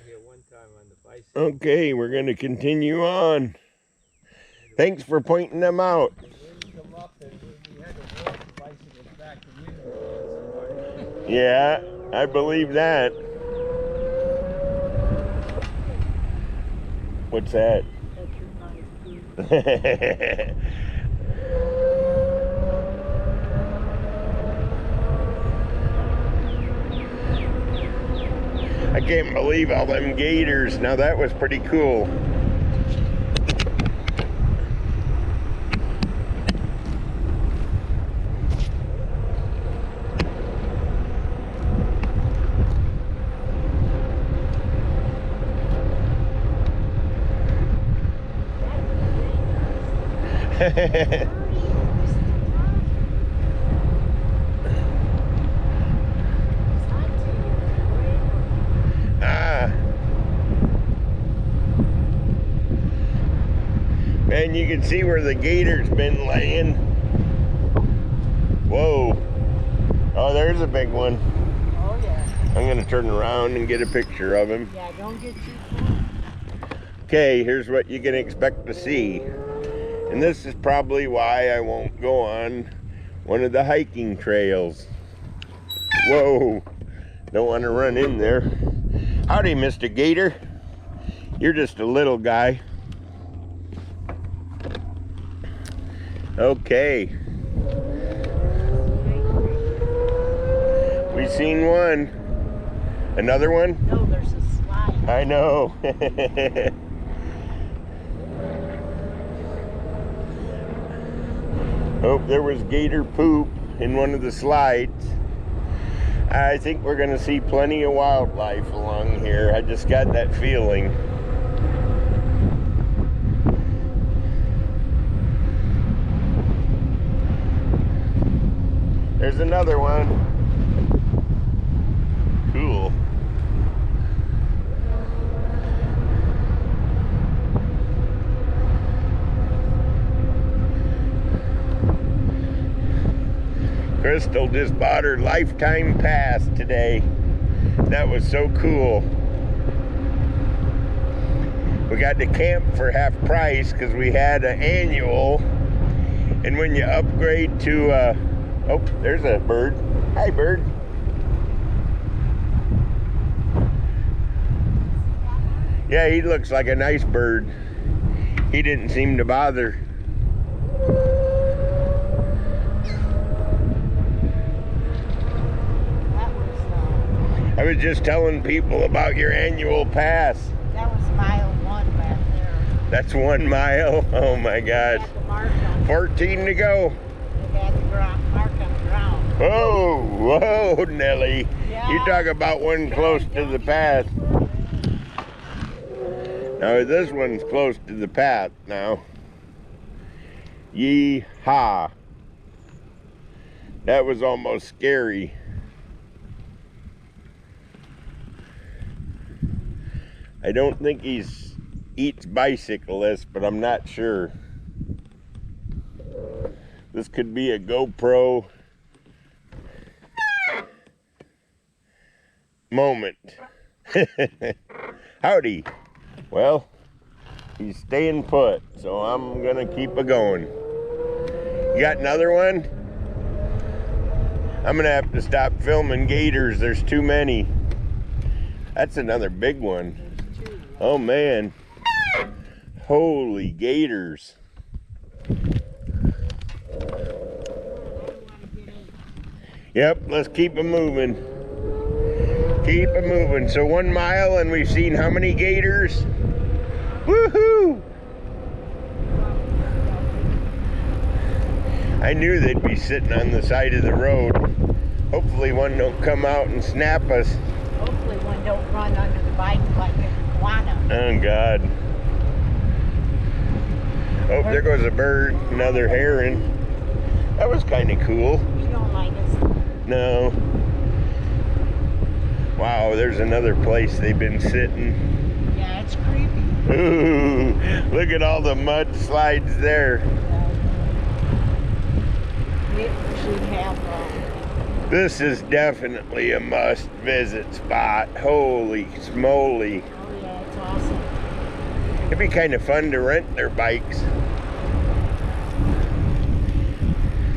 here one time on the bicycle. Okay, we're going to continue on. Thanks for pointing them out. The wind come up and we had to walk the bicycles back. The wind was so hard. Yeah, I believe that. What's that? I can't believe all them gators. Now that was pretty cool. Man, you can see where the gator's been laying. Whoa. Oh, there's a big one. Oh, yeah. I'm going to turn around and get a picture of him. Yeah, don't get too close. Okay, here's what you can expect to see. And this is probably why I won't go on one of the hiking trails. Whoa. Don't want to run in there. Howdy, Mr. Gator. You're just a little guy. Okay. We seen one. Another one? No, there's a slide. I know. Oh, there was gator poop in one of the slides. I think we're gonna see plenty of wildlife along here. I just got that feeling. There's another one. Cool. Crystal just bought her lifetime pass today. That was so cool. We got to camp for half price because we had an annual. And when you upgrade to oh, there's a bird. Hi, bird. Yeah, he looks like a nice bird. He didn't seem to bother. I was just telling people about your annual pass. That was mile 1 back there. That's 1 mile? Oh my gosh. 14 to go. They had the mark on the ground. Whoa, whoa, Nelly. Yeah. You talk about one close to the path. Now this one's close to the path now. Yee-haw. That was almost scary. I don't think he eats bicyclists, but I'm not sure. This could be a GoPro moment. Howdy. Well, he's staying put, so I'm gonna keep it going. You got another one? I'm gonna have to stop filming gators. There's too many. That's another big one. Oh man. Holy gators. Yep, let's keep it moving. Keep it moving. So 1 mile and we've seen how many gators? Woohoo! I knew they'd be sitting on the side of the road. Hopefully one don't come out and snap us. Hopefully one don't run under the bike like an iguana. Oh God. Oh, there goes a bird, another heron. That was kind of cool. You don't like us. No. Wow, there's another place they've been sitting. Yeah, it's creepy. Ooh, look at all the mud slides there. We have This is definitely a must visit spot. Holy smoly. Oh yeah, it's awesome. It'd be kind of fun to rent their bikes.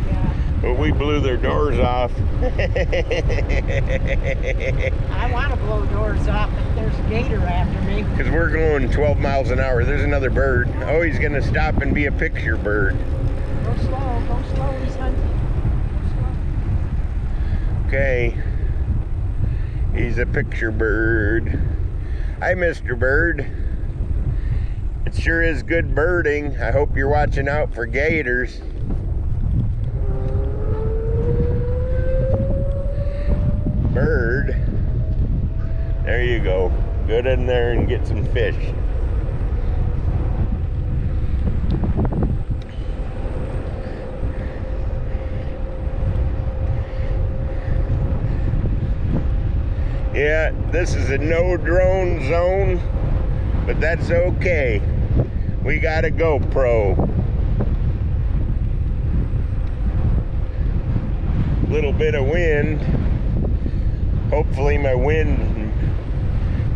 Yeah. But we blew their doors off. I want to blow doors off, but there's a gator after me. Because we're going 12 miles an hour. There's another bird. Oh, he's going to stop and be a picture bird. Go slow, he's hunting. Go slow. Okay. He's a picture bird. Hi, Mr. Bird. It sure is good birding. I hope you're watching out for gators. Bird. There you go. Get in there and get some fish. Yeah, this is a no drone zone, but that's okay. We got a GoPro. Little bit of wind. Hopefully my wind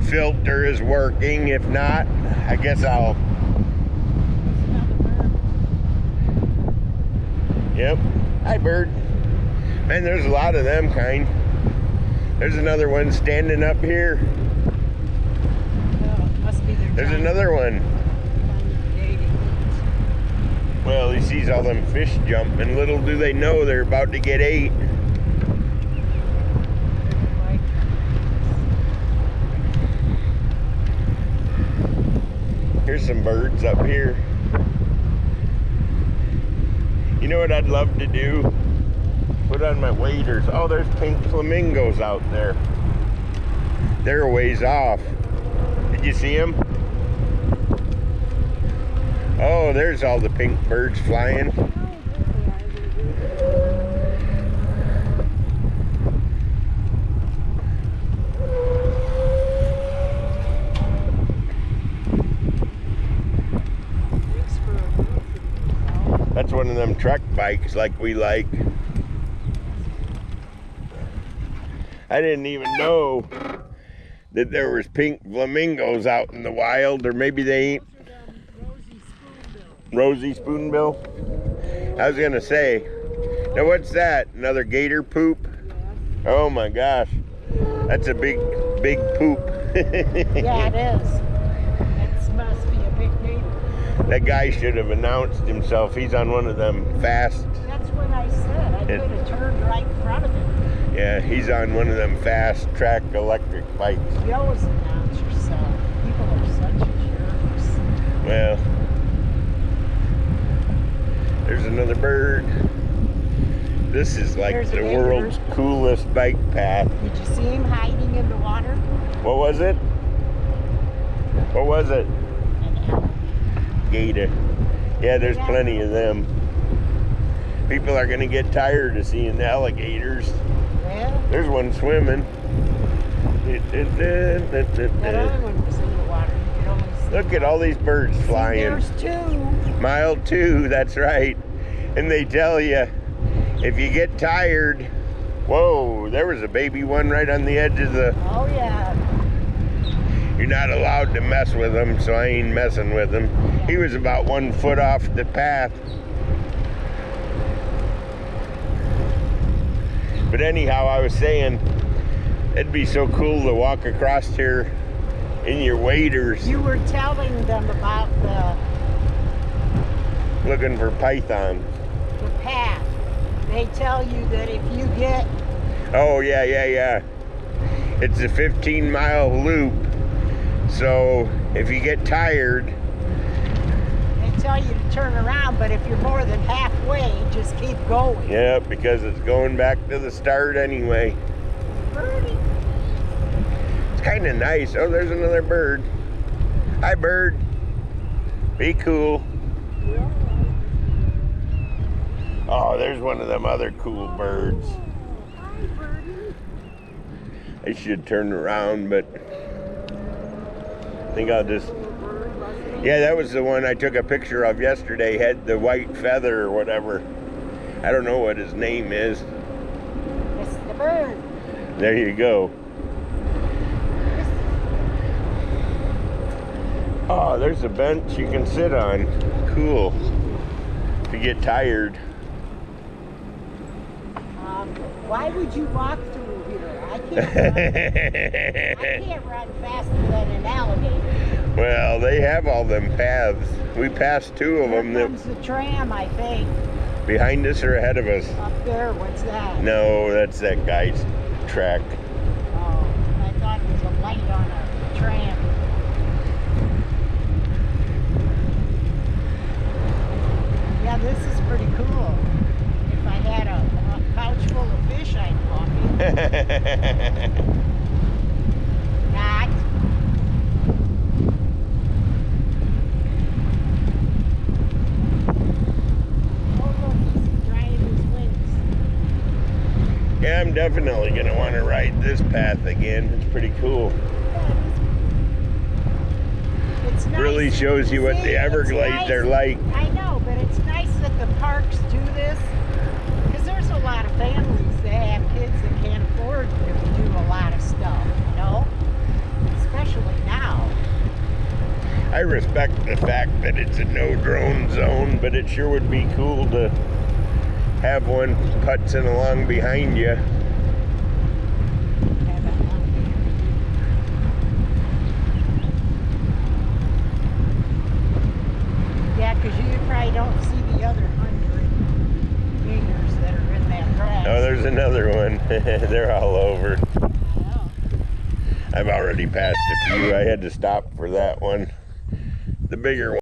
filter is working. If not, I guess I'll... Yep. Hi, bird. Man, there's a lot of them kind. There's another one standing up here. Oh, must be their There's time. another one. Well, he sees all them fish jumping. Little do they know they're about to get ate. Here's some birds up here. You know what I'd love to do? Put on my waders. Oh, there's pink flamingos out there. They're a ways off. Did you see them? Oh, there's all the pink birds flying. That's one of them truck bikes like we like. I didn't even know that there was pink flamingos out in the wild, or maybe they ain't. Rosy spoonbill? I was gonna say, now what's that? Another gator poop? Oh my gosh, that's a big poop. Yeah, it is. It must be a big gator. That guy should have announced himself. He's on one of them fast. That's what I said. I could have turned right in front of him. Yeah, he's on one of them fast track electric bikes. You always announce yourself. People are such jerks. Well, there's another bird. This is like There's a the big world's bird. coolest bike path. Did you see him hiding in the water? What was it? What was it? An alligator. Gator. Yeah, there's Yeah. plenty of them. People are gonna get tired of seeing alligators. Well, There's one swimming. that other one was in the water. You could only see. Look at all these birds See, flying. there's two. Mile 2, that's right. And they tell you, if you get tired, whoa, there was a baby one right on the edge of the... Oh yeah. You're not allowed to mess with him, so I ain't messing with him. He was about 1 foot off the path. But anyhow, I was saying, it'd be so cool to walk across here in your waders You were telling them about looking for pythons. the path. They tell you that if you get, Oh, yeah. It's a 15-mile loop. So if you get tired, they tell you to turn around, but if you're more than halfway, just keep going. yeah, because it's going back to the start anyway. Birdie. It's kind of nice. Oh, there's another bird. Hi, bird. Be cool. Oh, there's one of them other cool birds. Hi, birdie. I should turn around, but I think I'll just... Yeah, that was the one I took a picture of yesterday. Had the white feather or whatever. I don't know what his name is. It's the bird. There you go. Oh, there's a bench you can sit on. Cool. If you get tired. Why would you walk through here? I can't run faster than an alligator. Well, they have all them paths. We passed two of them. Here comes the tram, I think. Behind us or ahead of us? Up there, what's that? No, that's that guy's track. Oh, I thought it was a light on a tram. Yeah, this is pretty cool. If I had a pouch full of fish, I'd walk in. Not. Oh, look, he's drying his wings. Yeah, I'm definitely gonna want to ride this path again. It's pretty cool. It's nice. Really shows you what See, the it's Everglades nice. are like. I know, but it's nice that the parks do this, because there's a lot of families that have kids that can't afford to do a lot of stuff, you know? Especially now. I respect the fact that it's a no drone zone, but it sure would be cool to have one putzing along behind you. Yeah, because you probably don't see the other 100 gators that are in that grass. Oh, there's another one. They're all over. Yeah. I've already passed a few. I had to stop for that one. The bigger one.